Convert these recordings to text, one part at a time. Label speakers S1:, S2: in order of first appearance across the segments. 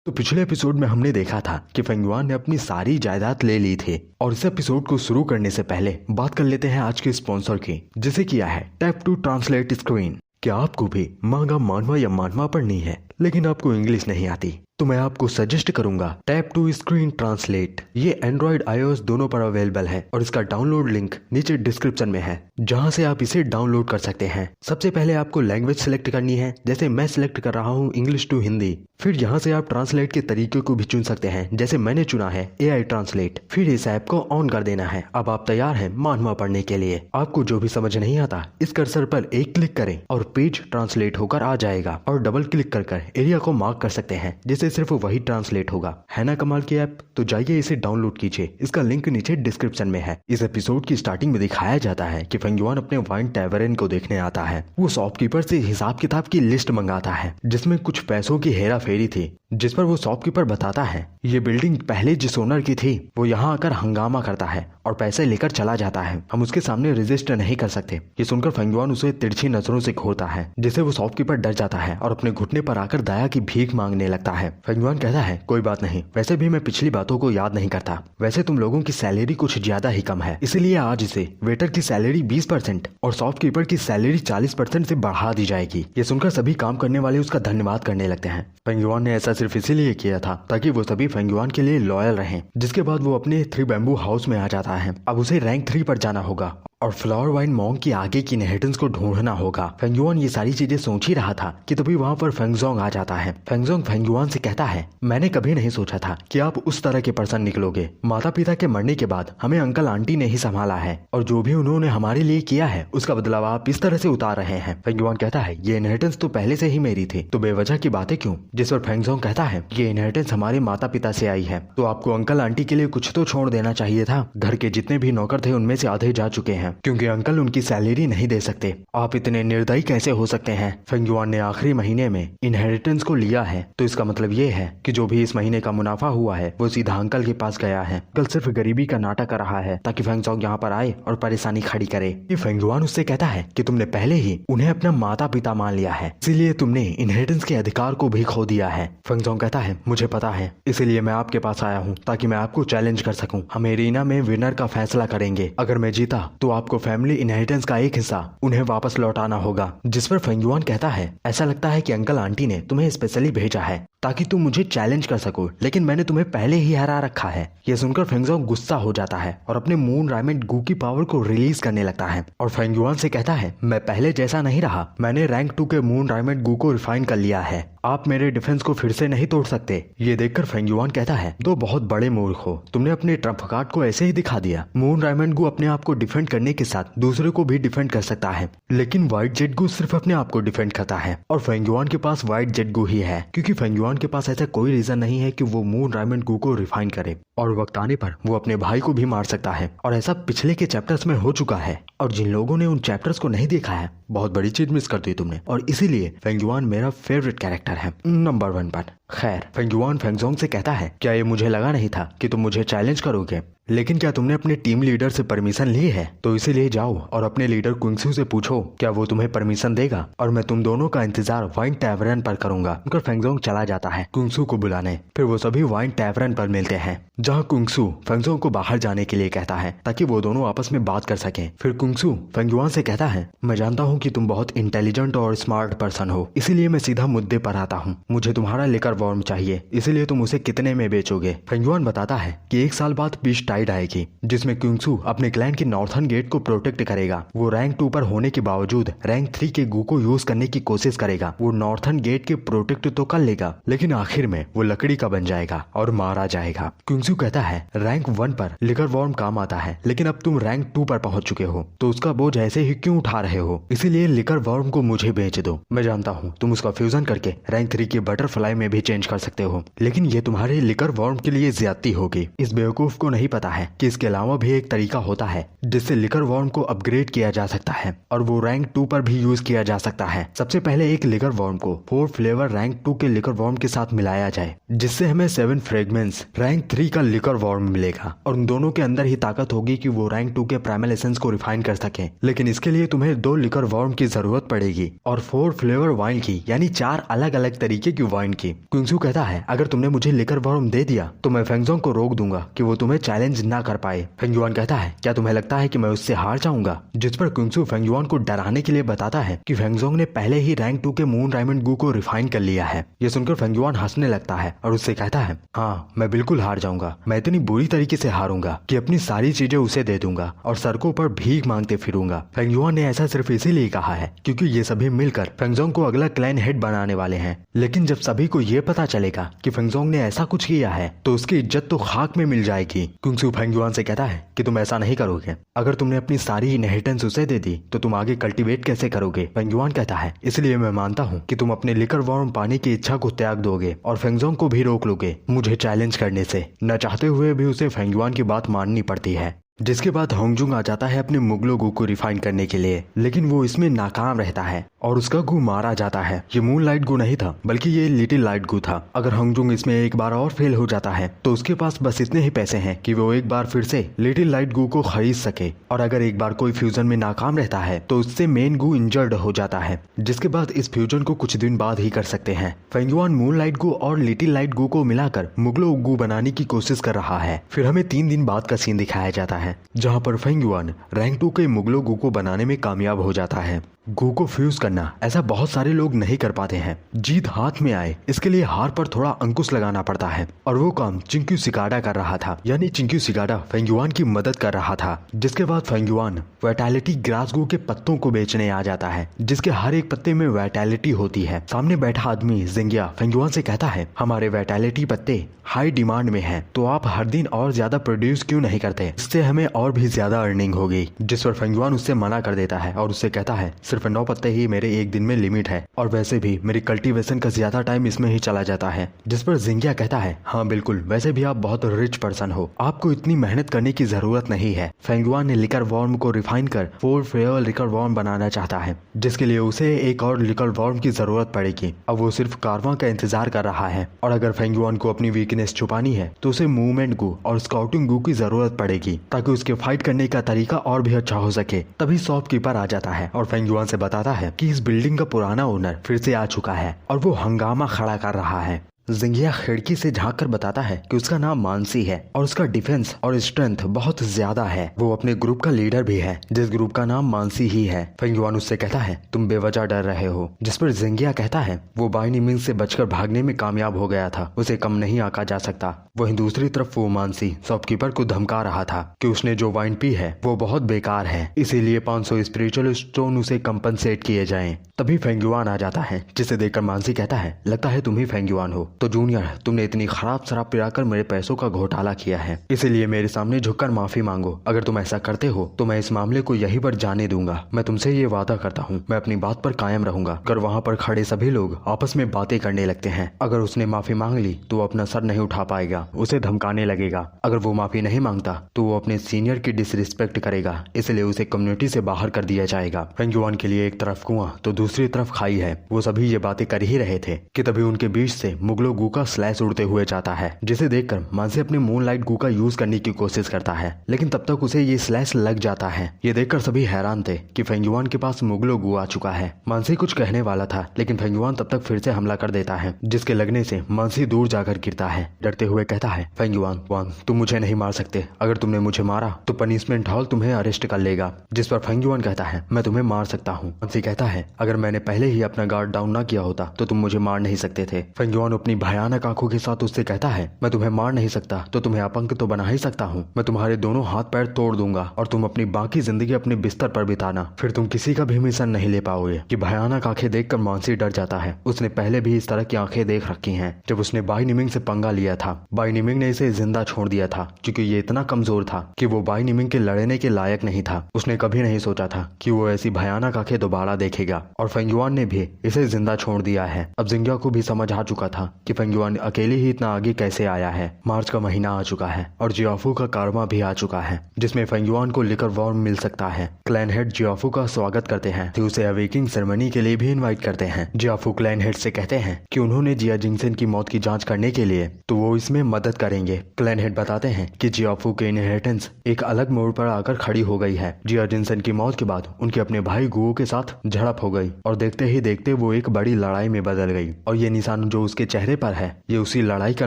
S1: तो पिछले एपिसोड में हमने देखा था कि फेंगयुआन ने अपनी सारी जायदाद ले ली थी और इस एपिसोड को शुरू करने से पहले बात कर लेते हैं आज के स्पॉन्सर की, जिसे किया है टैप टू ट्रांसलेट स्क्रीन। क्या आपको भी मांगा मानवा या मानवा पढ़नी है लेकिन आपको इंग्लिश नहीं आती, तो मैं आपको सजेस्ट करूंगा टैप टू स्क्रीन ट्रांसलेट। ये एंड्रॉइड iOS दोनों पर अवेलेबल है और इसका डाउनलोड लिंक नीचे डिस्क्रिप्शन में है, जहां से आप इसे डाउनलोड कर सकते हैं। सबसे पहले आपको लैंग्वेज सिलेक्ट करनी है, जैसे मैं सिलेक्ट कर रहा हूँ इंग्लिश टू हिंदी। फिर यहाँ से आप ट्रांसलेट के तरीके को भी चुन सकते हैं, जैसे मैंने चुना है AI ट्रांसलेट। फिर इस ऐप को ऑन कर देना है। अब आप तैयार हैं मानवा पढ़ने के लिए। आपको जो भी समझ नहीं आता इस कर्सर पर एक क्लिक करें और पेज ट्रांसलेट होकर आ जाएगा, और डबल क्लिक कर एरिया को मार्क कर सकते हैं जिससे सिर्फ वही ट्रांसलेट होगा। है ना कमाल की ऐप? तो जाइए इसे डाउनलोड कीजिए, इसका लिंक नीचे डिस्क्रिप्शन में है। इस एपिसोड की स्टार्टिंग में दिखाया जाता है कि फेंगयुआन अपने वाइन टैवरन को देखने आता है। वो शॉपकीपर से हिसाब किताब की लिस्ट मंगाता है जिसमें कुछ पैसों की हेरा फेरी थी, जिस पर वो शॉपकीपर बताता है ये बिल्डिंग पहले जिस ओनर की थी वो यहाँ आकर हंगामा करता है और पैसे लेकर चला जाता है। हम उसके सामने रजिस्टर नहीं कर सकते। ये सुनकर फेंगयुआन उसे तिरछी नजरों से घूरता है, जिससे वो शॉपकीपर डर जाता है और अपने घुटने पर आकर दया की भीख मांगने लगता है। फेंगयुआन कहता है कोई बात नहीं, वैसे भी मैं पिछली बातों को याद नहीं करता। वैसे तुम लोगों की सैलरी कुछ ज्यादा ही कम है, इसलिए आज इसे वेटर की सैलरी 20% और शॉपकीपर की सैलरी 40% से बढ़ा दी जाएगी। ये सुनकर सभी काम करने वाले उसका धन्यवाद करने लगते हैं। फेंगयुआन ने ऐसा सिर्फ इसीलिए किया था ताकि वो सभी फेंगयुआन के लिए लॉयल रहें। जिसके बाद वो अपने 3 बैम्बू हाउस में आ जाता है। अब उसे रैंक 3 पर जाना होगा और फ्लावर वाइन मॉन्ग की आगे की इनहेरिटेंस को ढूंढना होगा। फेंगयुआन ये सारी चीजें सोच ही रहा था कि तभी वहाँ पर फेंगजोंग आ जाता है। फेंगजोंग फेंगयुआन से कहता है मैंने कभी नहीं सोचा था कि आप उस तरह के पर्सन निकलोगे। माता पिता के मरने के बाद हमें अंकल आंटी ने ही संभाला है और जो भी उन्होंने हमारे लिए किया है उसका बदलाव आप इस तरह से उतार रहे हैं। फेंगयुआन कहता है ये इनहेरिटेंस तो पहले से ही मेरी थी, तो बेवजह की बातें क्यों? जिस पर फेंगजोंग कहता है ये इनहेरिटेंस हमारे माता पिता से आई है, तो आपको अंकल आंटी के लिए कुछ तो छोड़ देना चाहिए था। घर के जितने भी नौकर थे उनमें से आधे जा चुके हैं क्योंकि अंकल की सैलरी नहीं दे सकते। आप इतने निर्दयी कैसे हो सकते हैं? फेंगयुआन ने आखिरी महीने में इनहेरिटेंस को लिया है, तो इसका मतलब ये है कि जो भी इस महीने का मुनाफा हुआ है वो सीधा अंकल के पास गया है। अंकल सिर्फ गरीबी का नाटक कर रहा है ताकि फेंगजोंग यहाँ पर आए और परेशानी खड़ी करे। ये फेंगयुआन उससे कहता है कि तुमने पहले ही उन्हें अपना माता पिता मान लिया है, इसीलिए तुमने इनहेरिटेंस के अधिकार को भी खो दिया है। फेंगजोंग कहता है मुझे पता है, इसीलिए मैं आपके पास आया हूँ ताकि मैं आपको चैलेंज कर सकूँ। हम एरिना में विनर का फैसला करेंगे। अगर मैं जीता तो आपको फैमिली इनहेरिटेंस का एक हिस्सा उन्हें वापस लौटाना होगा। जिस पर फेंगयुआन कहता है ऐसा लगता है कि अंकल आंटी ने तुम्हें स्पेशली भेजा है ताकि तुम मुझे चैलेंज कर सको, लेकिन मैंने तुम्हें पहले ही हरा रखा है। यह सुनकर फेंगजोंग गुस्सा हो जाता है और अपने मून डायमंड गू की पावर को रिलीज करने लगता है और फेंगयुआन से कहता है मैं पहले जैसा नहीं रहा, मैंने रैंक 2 के मून डायमंड गू को रिफाइन कर लिया है। आप मेरे डिफेंस को फिर से नहीं तोड़ सकते। ये देखकर फेंगयुआन कहता है दो बहुत बड़े मूर्ख हो, तुमने अपने ट्रम्प कार्ड को ऐसे ही दिखा दिया। मून डायमंड गू अपने आप को डिफेंड करने के साथ दूसरे को भी डिफेंड कर सकता है, लेकिन व्हाइट जेट गू सिर्फ अपने आप को डिफेंड करता है और फेंगयुआन के पास व्हाइट जेट गू ही है, क्योंकि फेंगयुआन के पास ऐसा कोई रीजन नहीं है कि वो मून डायमंड गू को रिफाइन करे और वक्त आने पर वो अपने भाई को भी मार सकता है। और ऐसा पिछले के चैप्टर्स में हो चुका है, और जिन लोगों ने उन चैप्टर्स को नहीं देखा है बहुत बड़ी चीज मिस कर दी तुमने, और इसीलिए फेंगयुआन मेरा फेवरेट कैरेक्टर है नंबर 1 पर। खैर, फेंगयुआन फेंगजोंग से कहता है क्या ये मुझे लगा नहीं था कि तुम मुझे चैलेंज करोगे, लेकिन क्या तुमने अपने टीम लीडर से परमिशन ली है? तो इसीलिए जाओ और अपने लीडर क्विंगसू से पूछो क्या वो तुम्हें परमिशन देगा, और मैं तुम दोनों का इंतजार वाइन टैवरन पर करूंगा। उनका फेंगजोंग चला जाता है क्विंगसू को बुलाने। फिर वो सभी वाइन टैवरन पर मिलते हैं, जहाँ क्विंगसू फेंगजोंग को बाहर जाने के लिए कहता है ताकि वो दोनों आपस में बात कर सकें। फिर क्विंगसू फेंगयुआन से कहता है मैं जानता हूँ कि तुम बहुत इंटेलिजेंट और स्मार्ट पर्सन हो, इसीलिए मैं सीधा मुद्दे पर आता हूँ। मुझे तुम्हारा लिकर वॉर्म चाहिए, इसीलिए तुम उसे कितने में बेचोगे? फेंगयुआन बताता है कि 1 साल बाद पीस टाइड आएगी जिसमें क्विंगसू अपने क्लैन के नॉर्थर्न गेट को प्रोटेक्ट करेगा। वो रैंक 2 पर होने के बावजूद रैंक 3 के गू को यूज करने की कोशिश करेगा। वो नॉर्थर्न गेट के प्रोटेक्ट तो कर लेगा, लेकिन आखिर में वो लकड़ी का बन जाएगा और मारा जाएगा। क्विंगसू कहता है रैंक 1 पर लिकर वॉर्म काम आता है, लेकिन अब तुम रैंक 2 पर पहुंच चुके हो तो उसका बोझ ऐसे ही क्यों उठा रहे हो? इसीलिए लिकर वॉर्म को मुझे बेच दो। मैं जानता हूँ तुम उसका फ्यूजन करके रैंक 3 के बटरफ्लाई में भी चेंज कर सकते हो, लेकिन ये तुम्हारे लिकर वॉर्म के लिए ज्यादती होगी। इस बेवकूफ को नहीं पता है कि इसके अलावा भी एक तरीका होता है जिससे लिकर वॉर्म को अपग्रेड किया जा सकता है और वो रैंक 2 पर भी यूज किया जा सकता है। सबसे पहले एक लिकर वॉर्म को 4 फ्लेवर रैंक 2 के लिकर वॉर्म के साथ मिलाया जाए, जिससे हमें 7 फ्रेगमेंट्स रैंक 3 का लिकर वॉर्म मिलेगा और उन दोनों के अंदर ही ताकत होगी कि वो रैंक 2 के प्राइमल एसेंस को रिफाइन कर सके। लेकिन इसके लिए तुम्हें 2 लिकर वॉर्म की जरूरत पड़ेगी और 4 फ्लेवर वाइन की, यानी 4 अलग अलग तरीके की वाइन की। क्विंगसू कहता है अगर तुमने मुझे लिकर वॉर्म दे दिया तो मैं फेंगजोंग को रोक दूंगा कि वो तुम्हें चैलेंज ना कर पाए। फेंगयुआन कहता है क्या तुम्हें लगता है कि मैं उससे हार जाऊंगा, जिस पर क्विंगसू फेंगयुआन को डराने के लिए बताता है कि फेंगजोंग ने पहले ही रैंक 2 के मून डायमंड गू को रिफाइन कर लिया है। ये सुनकर फेंगयुआन हंसने लगता है और उससे कहता है हाँ मैं बिल्कुल हार जाऊंगा, मैं इतनी बुरी तरीके से हारूंगा कि अपनी सारी चीजें उसे दे दूंगा और सड़कों पर भीख मांगते फिरूंगा। फेंगयुआन ने ऐसा सिर्फ इसीलिए कहा है क्योंकि ये सभी मिलकर फेंगजोंग को अगला क्लैन हेड बनाने वाले हैं। लेकिन जब सभी को ये पता चलेगा कि फेंगजोंग ने ऐसा कुछ किया है तो उसकी इज्जत तो खाक में मिल जाएगी। क्विंगसू फेंगयुआन से कहता है कि तुम ऐसा नहीं करोगे, अगर तुमने अपनी सारी इनहेरिटेंस उसे दे दी तो तुम आगे कल्टीवेट कैसे करोगे। फेंगयुआन कहता है इसलिए मैं मानता हूँ कि तुम अपने लिकर वॉर्म पाने की इच्छा को त्याग दोगे और फेंगजोंग को भी रोक लोगे मुझे चैलेंज करने से। न चाहते हुए भी उसे फेंगयुआन की बात माननी पड़ती है। जिसके बाद होंगजुंग आ जाता है अपने मुगलो गू को रिफाइन करने के लिए, लेकिन वो इसमें नाकाम रहता है और उसका गू मारा जाता है। ये मून लाइट गू नहीं था बल्कि ये लिटिल लाइट गू था। अगर होंगजुंग इसमें एक बार और फेल हो जाता है तो उसके पास बस इतने ही पैसे हैं कि वो एक बार फिर से लिटिल लाइट गू को खरीद सके, और अगर एक बार कोई फ्यूजन में नाकाम रहता है तो उससे मेन गू इंजर्ड हो जाता है, जिसके बाद इस फ्यूजन को कुछ दिन बाद ही कर सकते हैं। फेंगयुआन मून लाइट गू और लिटिल लाइट गू को मिलाकर मुगलो गू बनाने की कोशिश कर रहा है। फिर हमें 3 दिन बाद का सीन दिखाया जाता है जहाँ पर फेंगयुआन रैंक 2 के मुगलो गू को बनाने में कामयाब हो जाता है। गू को फ्यूज करना ऐसा बहुत सारे लोग नहीं कर पाते हैं। जीत हाथ में आए इसके लिए हार पर थोड़ा अंकुश लगाना पड़ता है, और वो काम चिंक्यू सिकाडा कर रहा था। यानी चिंक्यू सिकाडा फेंगयुआन की मदद कर रहा था। जिसके बाद फेंगयुआन वाइटैलिटी ग्रास गू के पत्तों को बेचने आ जाता है, जिसके हर एक पत्ते में वाइटैलिटी होती है। सामने बैठा आदमी जिंगिया फेंगयुआन से कहता है हमारे वाइटैलिटी पत्ते हाई डिमांड में है, तो आप हर दिन और ज्यादा प्रोड्यूस क्यों नहीं करते, इससे हमें और भी ज्यादा अर्निंग होगी। जिस पर फेंगयुआन उससे मना कर देता है और उससे कहता है सिर्फ 9 पत्ते ही मेरे एक दिन में लिमिट है, और वैसे भी मेरी कल्टीवेशन का ज्यादा टाइम इसमें ही चला जाता है। जिस पर जिंगिया कहता है हाँ बिल्कुल, वैसे भी आप बहुत रिच पर्सन हो, आपको इतनी मेहनत करने की जरूरत नहीं है। फेंगयुआन ने लिकर वॉर्म को रिफाइन कर 4 फ्लेवर लिकर वॉर्म बनाना चाहता है, जिसके लिए उसे एक और लिकर वॉर्म की जरूरत पड़ेगी। अब वो सिर्फ कारवां का इंतजार कर रहा है, और अगर फेंगयुआन को अपनी वीकनेस छुपानी है तो उसे मूवमेंट गू और स्काउटिंग गू की जरूरत पड़ेगी, ताकि उसके फाइट करने का तरीका और भी अच्छा हो सके। तभी शॉपकीपर आ जाता है और फेंगयुआन से बताता है कि इस बिल्डिंग का पुराना ओनर फिर से आ चुका है और वो हंगामा खड़ा कर रहा है। जिंगिया खिड़की से झांक कर बताता है कि उसका नाम मानसी है और उसका डिफेंस और स्ट्रेंथ बहुत ज्यादा है। वो अपने ग्रुप का लीडर भी है, जिस ग्रुप का नाम मानसी ही है। फेंगयुआन उससे कहता है तुम बेवजह डर रहे हो, जिस पर जिंगिया कहता है वो बाय नी मींस से बचकर भागने में कामयाब हो गया था, उसे कम नहीं आंका जा सकता। वहीं दूसरी तरफ वो मानसी शॉपकीपर को धमका रहा था कि उसने जो वाइन पी है वो बहुत बेकार है, इसीलिए 500 स्पिरिचुअल स्टोन उसे कंपनसेट किए जाएं। तभी फेंगयुआन आ जाता है, जिसे देखकर मानसी कहता है लगता है तुम ही फेंगयुआन हो। तो जूनियर, तुमने इतनी खराब शराब पिलाकर मेरे पैसों का घोटाला किया है, इसीलिए मेरे सामने झुककर माफी मांगो। अगर तुम ऐसा करते हो तो मैं इस मामले को यहीं पर जाने दूंगा। मैं तुमसे ये वादा करता हूँ मैं अपनी बात पर कायम रहूंगा। अगर वहाँ पर खड़े सभी लोग आपस में बातें करने लगते हैं, अगर उसने माफी मांग ली तो वो अपना सर नहीं उठा पाएगा, उसे धमकाने लगेगा। अगर वो माफी नहीं मांगता तो वो अपने सीनियर की डिसरिस्पेक्ट करेगा, इसलिए उसे कम्युनिटी से बाहर कर दिया जाएगा। फेंगयुआन के लिए एक तरफ कुआं तो दूसरी तरफ खाई है। वो सभी ये बातें कर ही रहे थे कि तभी उनके बीच से मुगलो गू का स्लैश उड़ते हुए जाता है, जिसे देखकर मानसी अपने मूनलाइट गू का यूज करने की कोशिश करता है, लेकिन तब तक उसे ये स्लैश लग जाता है। ये देखकर सभी हैरान थे कि फेंगयुआन के पास मुगलो गू आ चुका है। मानसी कुछ कहने वाला था, लेकिन फेंगयुआन तब तक फिर से हमला कर देता है, जिसके लगने से मानसी दूर जाकर गिरता है। डरते हुए कहता है फेंगयुआन तुम मुझे नहीं मार सकते, अगर तुमने मुझे मारा तो पनिशमेंट हॉल तुम्हें अरेस्ट कर लेगा। जिस पर फेंगयुआन कहता है मैं तुम्हें मार सकता हूँ। मानसी कहता है अगर मैंने पहले ही अपना गार्ड डाउन न किया होता तो तुम मुझे मार नहीं सकते थे। फेंगयुआन अपनी भयानक आंखों के साथ उससे कहता है मैं तुम्हें मार नहीं सकता तो तुम्हें अपंग तो बना ही सकता हूँ। मैं तुम्हारे दोनों हाथ पैर तोड़ दूंगा और तुम अपनी बाकी जिंदगी अपने बिस्तर पर बिताना, फिर तुम किसी का भी मिशन नहीं ले पाओगे। कि भयानक आंखें देखकर मानसी डर जाता है। उसने पहले भी इस तरह की आंखें देख रखी हैं, जब उसने बाई निमिंग से पंगा लिया था। बाई निमिंग ने इसे जिंदा छोड़ दिया था क्योंकि ये इतना कमजोर था कि वो बाई निमिंग के लड़ने के लायक नहीं था। उसने कभी नहीं सोचा था कि वो ऐसी भयानक आंखें दोबारा देखेगा, और फेंगयुआन ने भी इसे जिंदा छोड़ दिया है। अब जिंगिया को भी समझ आ चुका था कि फेंगयुआन अकेले ही इतना आगे कैसे आया है। मार्च का महीना आ चुका है और जियाफू का कारवा भी आ चुका है, जिसमें फेंगयुआन को लिकर वॉर्म मिल सकता है। क्लैन हेड जियाफू का स्वागत करते हैं तो उसे अवेकिंग सेरेमनी के लिए भी इनवाइट करते हैं। जियाफू क्लैन हेड से कहते हैं कि उन्होंने जिया जिंगसन की मौत की जांच करने के लिए तो वो इसमें मदद करेंगे। क्लैन हेड बताते हैं कि जियाफू के इनहेरिटेंस एक अलग मोड़ पर आकर खड़ी हो गई है। जिया जिंगसन की मौत के बाद उनके अपने भाई गुओ के साथ झड़प हो गई और देखते ही देखते वो एक बड़ी लड़ाई में बदल गई, और ये निशान जो उसके चेहरे चेहरे पर है ये उसी लड़ाई का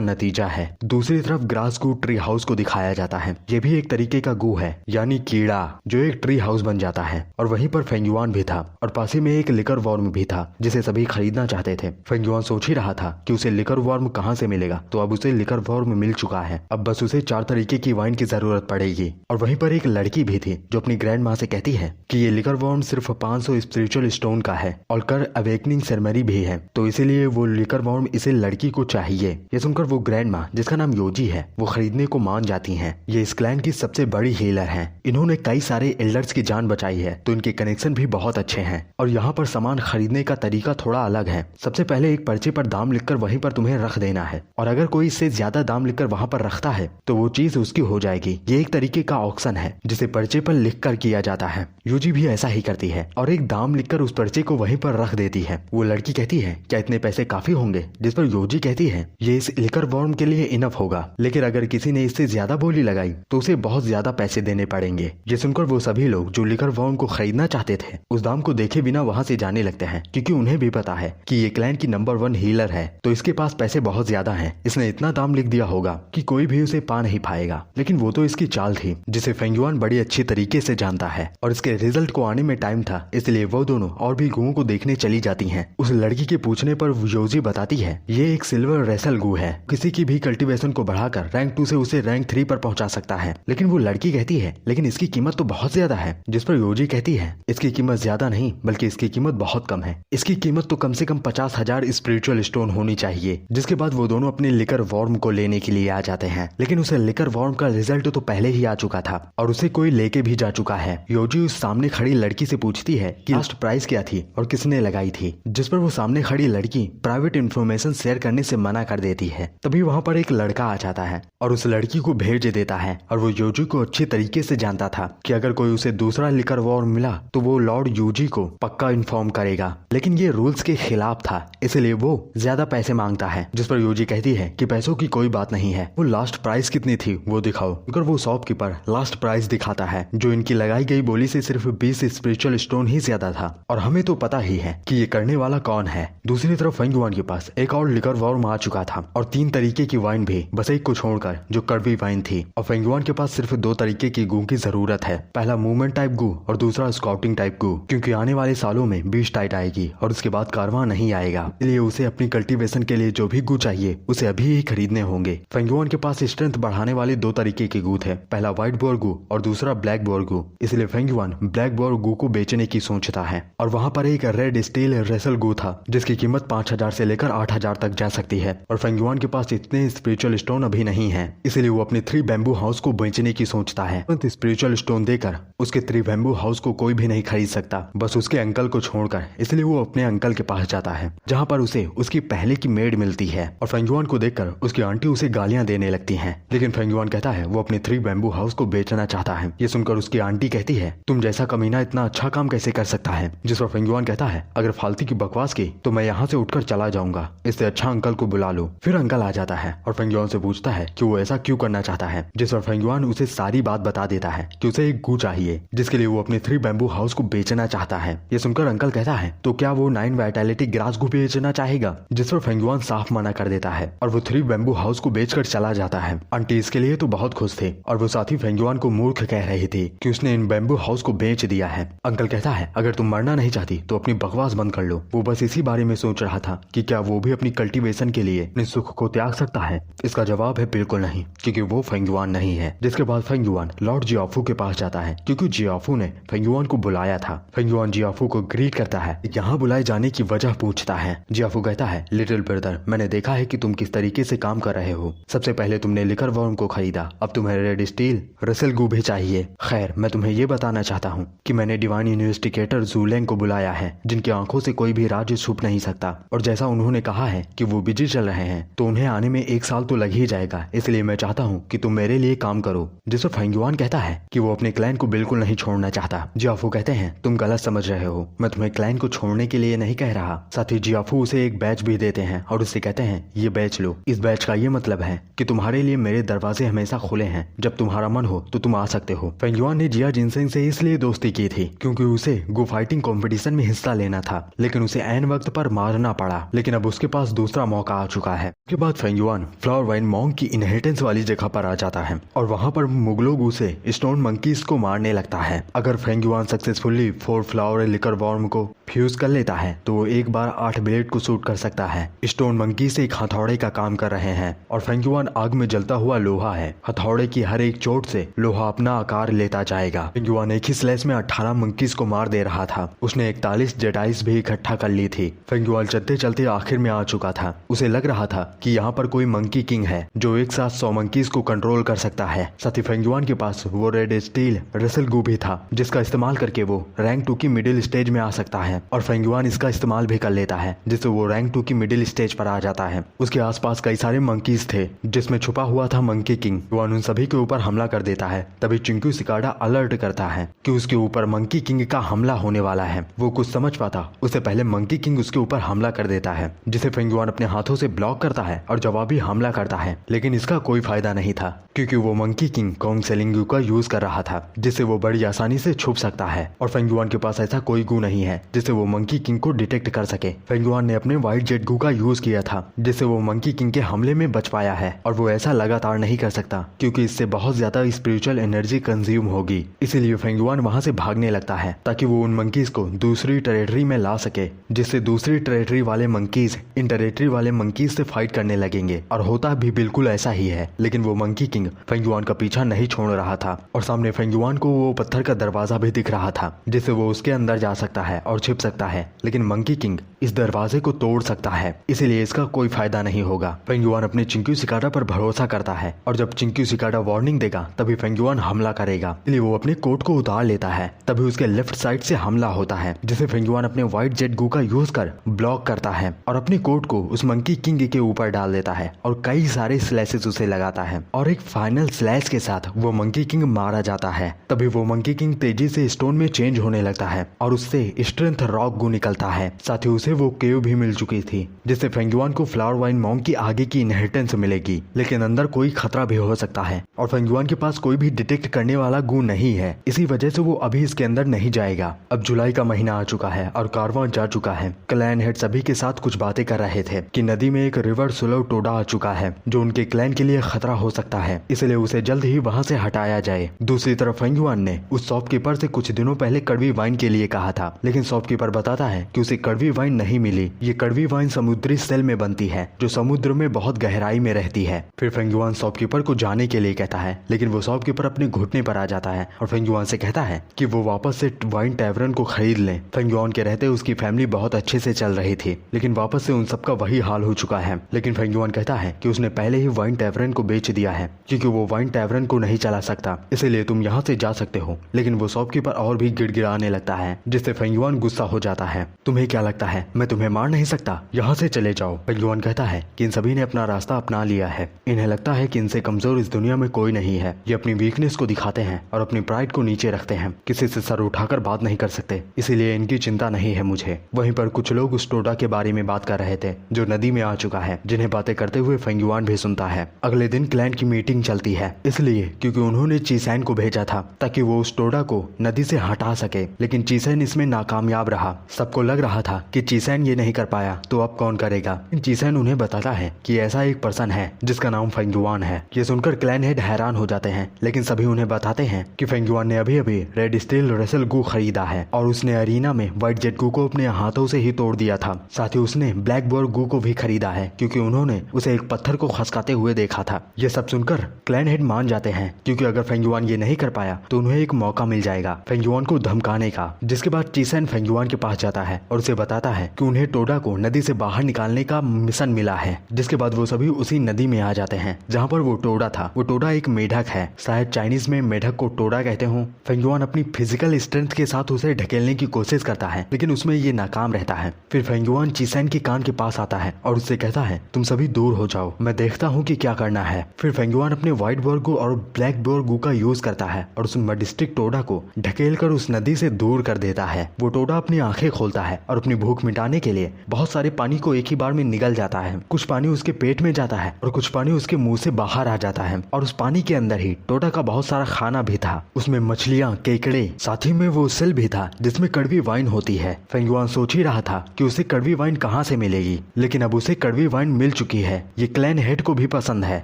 S1: नतीजा है। दूसरी तरफ ग्रास गू ट्री हाउस को दिखाया जाता है। ये भी एक तरीके का गू है, यानी कीड़ा जो एक ट्री हाउस बन जाता है। और वहीं पर फेंगयुआन भी था और पास ही में एक लिकर वॉर्म भी था जिसे सभी खरीदना चाहते थे। फेंगयुआन सोच ही रहा था कि उसे लिकर वॉर्म कहाँ से मिलेगा, तो अब उसे लिकर वॉर्म मिल चुका है। अब बस उसे 4 तरीके की वाइन की जरूरत पड़ेगी। और वहीं पर एक लड़की भी थी जो अपनी ग्रैंड माँ से कहती है कि ये लिकर वॉर्म सिर्फ 500 स्पिरिचुअल स्टोन का है और कर अवेकनिंग सेरेमनी भी है, तो इसीलिए वो लिकर वॉर्म इसे लड़की को चाहिए। ये सुनकर वो ग्रैंड माँ जिसका नाम योजी है वो खरीदने को मान जाती हैं। ये इस क्लैन की सबसे बड़ी हीलर हैं। इन्होंने कई सारे एल्डर्स की जान बचाई है, तो इनके कनेक्शन भी बहुत अच्छे हैं। और यहाँ पर सामान खरीदने का तरीका थोड़ा अलग है। सबसे पहले एक पर्चे पर दाम लिखकर वहीं पर तुम्हें रख देना है, और अगर कोई इससे ज्यादा दाम लिखकर वहाँ पर रखता है तो वो चीज उसकी हो जाएगी। ये एक तरीके का ऑक्शन है जिसे पर्चे पर लिख कर किया जाता है। यूजी भी ऐसा ही करती है और एक दाम लिखकर उस पर्चे को वहीं पर रख देती है। वो लड़की कहती है क्या इतने पैसे काफी होंगे, जिस पर योजी कहती है ये इस लिकर वॉर्म के लिए इनफ होगा, लेकिन अगर किसी ने इससे ज्यादा बोली लगाई तो उसे बहुत ज्यादा पैसे देने पड़ेंगे। ये सुनकर वो सभी लोग जो लिकर वॉर्म को खरीदना चाहते थे उस दाम को देखे बिना वहाँ से जाने लगते हैं, क्योंकि उन्हें भी पता है कि ये क्लैन की नंबर 1 हीलर है, तो इसके पास पैसे बहुत ज्यादा हैं। इसने इतना दाम लिख दिया होगा कि कोई भी उसे पा नहीं पाएगा। लेकिन वो तो इसकी चाल थी जिसे फेंगयुआन बड़ी अच्छी तरीके से जानता है, और इसके रिजल्ट को आने में टाइम था, इसलिए वो दोनों और भी गुओं को देखने चली जाती हैं। उस लड़की के पूछने पर योजी बताती है ये एक सिल्वर रेसल गू है, किसी की भी कल्टीवेशन को बढ़ाकर रैंक 2 से उसे रैंक 3 पर पहुंचा सकता है। लेकिन वो लड़की कहती है लेकिन इसकी कीमत तो बहुत ज्यादा है, जिस पर योजी कहती है इसकी कीमत ज्यादा नहीं बल्कि इसकी कीमत बहुत कम है। इसकी कीमत तो कम से कम 50,000 स्पिरिचुअल स्टोन होनी चाहिए। जिसके बाद वो दोनों अपने लिकर वॉर्म को लेने के लिए आ जाते हैं, लेकिन उसे लिकर वॉर्म का रिजल्ट तो पहले ही आ चुका था और उसे कोई लेके भी जा चुका है। योजी उस सामने खड़ी लड़की से पूछती है कि लास्ट प्राइस क्या थी और किसने लगाई थी, जिस पर वो सामने खड़ी लड़की प्राइवेट इंफॉर्मेशन शेयर करने से मना कर देती है। तभी वहाँ पर एक लड़का आ जाता है और उस लड़की को भेज देता है, और वो योजी को अच्छी तरीके से जानता था कि अगर कोई उसे दूसरा लिकर वॉर्म मिला तो वो लॉर्ड यूजी को पक्का इन्फॉर्म करेगा, लेकिन ये रूल्स के खिलाफ था, इसलिए वो ज्यादा पैसे मांगता है। जिस पर योजी कहती है कि पैसों की कोई बात नहीं है, वो लास्ट प्राइस कितनी थी वो दिखाओ। अगर वो शॉपकीपर लास्ट प्राइस दिखाता है जो इनकी लगाई गई बोली से सिर्फ 20 स्पिरिचुअल स्टोन ही ज्यादा था, और हमें तो पता ही है कि ये करने वाला कौन है। दूसरी तरफ फेंगयुआन के पास एक और लिकर वॉर्म आ चुका था और 3 तरीके की वाइन भी, बस एक को छोड़कर जो कड़वी वाइन थी। और फेंगयुआन के पास सिर्फ 2 तरीके की गू की जरूरत है, पहला मूवमेंट टाइप गू और दूसरा स्काउटिंग टाइप गू, क्योंकि आने वाले सालों में बीच टाइट आएगी और उसके बाद कारवां नहीं आएगा, इसलिए उसे अपनी कल्टीवेशन के लिए जो भी गू चाहिए उसे अभी ही खरीदने होंगे। फेंगयुआन के पास स्ट्रेंथ बढ़ाने वाले 2 तरीके के गू थे, पहला व्हाइट बोर गू और दूसरा ब्लैक बोर गू, इसलिए फेंगयुआन ब्लैक बोर गू को बेचने की सोचता है। और वहाँ पर एक रेड स्टील रेसल गू था जिसकी कीमत 5,000 से लेकर 8,000 तक जा सकती है, और फेंगयुआन के पास इतने स्पिरिचुअल स्टोन अभी नहीं है, इसलिए वो अपने 3 बैम्बू हाउस को बेचने की सोचता है। स्पिरिचुअल स्टोन देकर उसके 3 बैम्बू हाउस को कोई भी नहीं खरीद सकता, बस उसके अंकल को छोड़कर, इसलिए वो अपने अंकल के पास जाता है जहाँ पर उसे उसकी पहले की मेड मिलती है। और फेंगयुआन को देखकर उसकी आंटी उसे गालियां देने लगती हैं, लेकिन फेंगयुआन कहता है वो अपने 3 बैम्बू हाउस को बेचना चाहता है। ये सुनकर उसकी आंटी कहती है तुम जैसा कमीना इतना अच्छा काम कैसे कर सकता है, जिस पर फेंगयुआन कहता है अगर फालतू की बकवास की तो मैं यहाँ से उठकर चला जाऊंगा, इससे अच्छा अंकल को बुला लो। फिर अंकल आ जाता है और फेंगयुआन से पूछता है कि वो ऐसा क्यों करना चाहता है, जिस पर फेंगयुआन उसे सारी बात बता देता है कि उसे एक गू चाहिए जिसके लिए वो अपने 3 बैम्बू हाउस को बेचना चाहता है। ये सुनकर अंकल कहता है तो क्या वो 9 वाइटैलिटी ग्रास गू बेचना चाहेगा, जिस पर फेंगयुआन साफ मना कर देता है और वो 3 बैम्बू हाउस को बेचकर चला जाता है। आंटी इसके लिए तो बहुत खुश थे और वो साथ ही फेंगयुआन को मूर्ख कह रही थी कि उसने इन बैम्बू हाउस को बेच दिया है। अंकल कहता है अगर तुम मरना नहीं चाहती तो अपनी बकवास बंद कर लो। वो बस इसी बारे में सोच रहा था कि क्या वो भी अपनी कल्टीवेशन के लिए अपने सुख को त्याग सकता है। इसका जवाब है बिल्कुल नहीं, क्योंकि वो फेंगयुआन नहीं है। जिसके बाद फेंगयुआन लॉर्ड जियाफू के पास जाता है क्योंकि जियाफू ने फेंगयुआन को बुलाया था। फेंगयुआन जियाफू को ग्रीट करता है, यहाँ बुलाए जाने की वजह पूछता है। जियाफू कहता है लिटिल ब्रदर, मैंने देखा है कि तुम किस तरीके से काम कर रहे हो। सबसे पहले तुमने लिकर वॉर्म को खरीदा, अब तुम्हें रेड स्टील रसेल गू भी चाहिए। खैर मैं तुम्हें ये बताना चाहता हूँ कि मैंने डिवाइन इन्वेस्टिगेटर जूलेंग को बुलाया है, जिनकी आंखों से कोई भी राज छुप नहीं सकता, और जैसा उन्होंने कहा है कि वो बिजी चल रहे हैं तो उन्हें आने में 1 साल तो लग ही जाएगा, इसलिए मैं चाहता हूँ कि तुम मेरे लिए काम करो। जिस पर फेंगयुआन कहता है कि वो अपने क्लैन को बिल्कुल नहीं छोड़ना चाहता। जियाफू कहते हैं तुम गलत समझ रहे हो, मैं तुम्हें क्लैन को छोड़ने के लिए नहीं कह रहा। साथ ही जियाफू उसे एक बैच भी देते हैं और उससे कहते हैं ये बैच लो। इस बैच का ये मतलब है कि तुम्हारे लिए मेरे दरवाजे हमेशा खुले हैं, जब तुम्हारा मन हो तो तुम आ सकते हो। फेंगयुआन ने जिया जिनसेंग से इसलिए दोस्ती की थी क्योंकि उसे गो फाइटिंग कंपटीशन में हिस्सा लेना था, लेकिन उसे ऐन वक्त पर मारना पड़ा। लेकिन अब उसके पास दूसरी दूसरा मौका आ चुका है। उसके बाद फेंगयुआन फ्लावर वाइन मॉन्क की इनहेरिटेंस वाली जगह पर आ जाता है और वहाँ पर मुगलोगू से स्टोन मंकीज को मारने लगता है। अगर फेंगयुआन सक्सेसफुली 4 फ्लावर लिकर वॉर्म को फ्यूज कर लेता है तो वो एक बार 8 ब्लेड को शूट कर सकता है। स्टोन मंकी से एक हथौड़े का काम कर रहे हैं और फेंगयुआन आग में जलता हुआ लोहा है। हथौड़े की हर एक चोट से लोहा अपना आकार लेता जाएगा। फेंगयुआन एक ही स्लैश में 18 मंकीज को मार दे रहा था। उसने 41 जेडाइस भी इकट्ठा कर ली थी। फेंगयुआन चलते चलते आखिर में आ चुका था। उसे लग रहा था कि यहाँ पर कोई मंकी किंग है जो एक साथ 100 मंकीज को कंट्रोल कर सकता है। साथ ही फेंगयुआन के पास वो रेड स्टील रसल गू भी था जिसका इस्तेमाल करके वो रैंक 2 की मिडिल स्टेज में आ सकता है और फेंगयुआन इसका इस्तेमाल भी कर लेता है जिससे वो रैंक 2 की मिडिल स्टेज पर आ जाता है। उसके आसपास कई सारे मंकीज थे जिसमें छुपा हुआ था मंकी किंग। वो उन सभी के ऊपर हमला कर देता है। तभी चिंकू सिकाडा अलर्ट करता है कि उसके ऊपर मंकी किंग का हमला होने वाला है। वो कुछ समझ पाता उससे पहले मंकी किंग उसके ऊपर हमला कर देता है जिसे फेंगयुआन अपने हाथों से ब्लॉक करता है और जवाबी हमला करता है। लेकिन इसका कोई फायदा नहीं था क्योंकि वो मंकी किंग कॉन्ग सेलिंग गू का यूज कर रहा था जिससे वो बड़ी आसानी से छुप सकता है और फेंगयुआन के पास ऐसा कोई गू नहीं है जिससे वो मंकी किंग को डिटेक्ट कर सके। फेंगयुआन ने अपने व्हाइट जेट गू का यूज किया था जिससे वो मंकी किंग के हमले में बच पाया है और वो ऐसा लगातार नहीं कर सकता क्योंकि इससे बहुत ज्यादा स्पिरिचुअल एनर्जी कंज्यूम होगी। इसीलिए फेंगयुआन वहां से भागने लगता है ताकि वो उन मंकीज को दूसरी टेरिटरी में ला सके जिससे दूसरी टेरिटरी वाले मंकीज इन टेरिटरी वाले मंकीज से फाइट करने लगेंगे। और होता भी बिल्कुल ऐसा ही है। लेकिन वो मंकी किंग फेंगयुआन का पीछा नहीं छोड़ रहा था और सामने फेंगयुआन को वो पत्थर का दरवाजा भी दिख रहा था जिससे वो उसके अंदर जा सकता है और छिप सकता है। लेकिन मंकी किंग इस दरवाजे को तोड़ सकता है इसीलिए इसका कोई फायदा नहीं होगा। फेंगयुआन अपने चिंक्यू सिकाडा पर भरोसा करता है और जब चिंक्यू सिकाडा वार्निंग देगा तभी फेंगयुआन हमला करेगा। इसलिए वो अपने कोट को उतार लेता है। तभी उसके लेफ्ट साइड से हमला होता है जिसे फेंगयुआन अपने व्हाइट जेट गू का यूज कर ब्लॉक करता है और अपने कोट को उस मंकी किंग के ऊपर डाल देता है और कई सारे स्लैशेस उसे लगाता है और एक फाइनल स्लैश के साथ वो मंकी किंग मारा जाता है। तभी वो मंकी किंग तेजी से स्टोन में चेंज होने लगता है और उससे स्ट्रेंथ रॉक गू निकलता है। साथ ही उसे वो केव भी मिल चुकी थी जिससे फेंगयुआन को फ्लावर वाइन मॉन्क की आगे की इनहेरिटेंस मिलेगी। लेकिन अंदर कोई खतरा भी हो सकता है और फेंगयुआन के पास कोई भी डिटेक्ट करने वाला गू नहीं है। इसी वजह से वो अभी इसके अंदर नहीं जाएगा। अब जुलाई का महीना आ चुका है और कारवां जा चुका है। क्लैन हेड सभी के साथ कुछ बातें कर रहे थे कि नदी में एक रिवर स्लो टोडा आ चुका है जो उनके क्लैन के लिए खतरा हो सकता है, इसलिए उसे जल्द ही वहां से हटाया जाए। दूसरी तरफ फेंगयुआन ने उस शॉपकीपर से कुछ दिनों पहले कड़वी वाइन के लिए कहा था, लेकिन शॉपकीपर बताता है कि उसे कड़वी वाइन नहीं मिली। ये कड़वी वाइन समुद्री सेल में बनती है जो समुद्र में बहुत गहराई में रहती है। फिर फेंगयुआन शॉपकीपर को जाने के लिए कहता है, लेकिन वो शॉपकीपर अपने घुटने पर आ जाता है और फेंगयुआन से कहता है कि वो वापस से वाइन टैवरन को खरीद ले। फेंगयुआन के रहते उसकी फैमिली बहुत अच्छे से चल रही थी, लेकिन वापस से उन सबका वही हाल हो चुका है। लेकिन फेंगयुआन कहता है कि उसने पहले ही वाइन टैवरन को बेच दिया है क्योंकि वो वाइन टैवरन को नहीं चला सकता, इसलिए तुम यहाँ से जा सकते हो। लेकिन वो शॉपकीपर और भी गिड़गिड़ाने लगता है जिससे फेंगयुआन गुस्सा हो जाता है। तुम्हें क्या लगता है मैं तुम्हें मार नहीं सकता? यहाँ से चले जाओ। फेंगयुआन कहता है कि इन सभी ने अपना रास्ता अपना लिया है। इन्हें लगता है कि इनसे कमजोर इस दुनिया में कोई नहीं है। ये अपनी वीकनेस को दिखाते हैं और अपनी प्राइड को नीचे रखते हैं, किसी से सर उठाकर बात नहीं कर सकते, इसीलिए इनकी चिंता नहीं है मुझे। वहीं पर कुछ लोग उस टोडा के बारे में बात कर रहे थे जो नदी में आ चुका है, जिन्हें बातें करते हुए फेंगयुआन भी सुनता है। अगले दिन क्लैन की मीटिंग चलती है, इसलिए क्योंकि उन्होंने चीसैन को भेजा था ताकि वो उस टोडा को नदी से हटा सके, लेकिन चीसैन इसमें नाकामयाब रहा। सबको लग रहा था कि चीसैन ये नहीं कर पाया तो अब कौन करेगा। चीसैन उन्हें बताता है कि ऐसा एक पर्सन है जिसका नाम फेंगयुआन है। ये सुनकर क्लैन हेड हैरान हो जाते हैं, लेकिन सभी उन्हें बताते हैं कि फेंगयुआन ने अभी अभी रेड स्टील रसल गू खरीदा है और उसने अरीना में व्हाइट जेट गू को अपने हाथों से ही तोड़ दिया था। साथ ही उसने ब्लैक बोर गू को भी खरीदा है क्योंकि उन्होंने उसे एक पत्थर को खसकाते हुए देखा था। ये सब सुनकर क्लैन हेड मान जाते हैं क्योंकि अगर फेंगयुआन ये नहीं कर पाया तो उन्हें एक मौका मिल जाएगा फेंगयुआन को धमकाने का। जिसके बाद चीसैन फेंगयुआन के पास जाता है और उसे बताता है कि उन्हें टोडा को नदी से बाहर निकालने का मिशन मिला है। जिसके बाद वो सभी उसी नदी में आ जाते हैं जहाँ पर वो टोडा था। वो टोडा एक मेढक है, शायद चाइनीज में मेढक को टोडा कहते हो। फेंगयुआन अपनी फिजिकल स्ट्रेंथ के साथ उसे ढकेलने की कोशिश करता है, लेकिन उसमें ये नाकाम रहता है। फिर फेंगयुआन चीसैन के कान के पास आता है और उससे कहता है तुम सभी दूर हो जाओ, मैं देखता हूँ कि क्या करना है। फिर फेंगयुआन अपने व्हाइट बोर गू और ब्लैक बोर गू का यूज करता है और उस मडिस्टिक टोडा को ढकेल कर उस नदी से दूर कर देता है। वो टोडा अपनी आंखें खोलता है और अपनी भूख मिटाने के लिए बहुत सारे पानी को एक ही बार में निगल जाता है। कुछ पानी उसके पेट में जाता है और कुछ पानी उसके मुंह से बाहर आ जाता है और उस पानी के अंदर ही टोडा का बहुत सारा खाना भी था। उसमें मछलियाँ, केकड़े, साथ ही में वो सेल भी था जिसमें कड़वी वाइन होती है। फेंगुआन सोच ही रहा था कि उसे कड़वी वाइन कहाँ से मिलेगी, लेकिन अब उसे कड़वी वाइन मिल चुकी है। ये क्लैन हेड को भी पसंद है।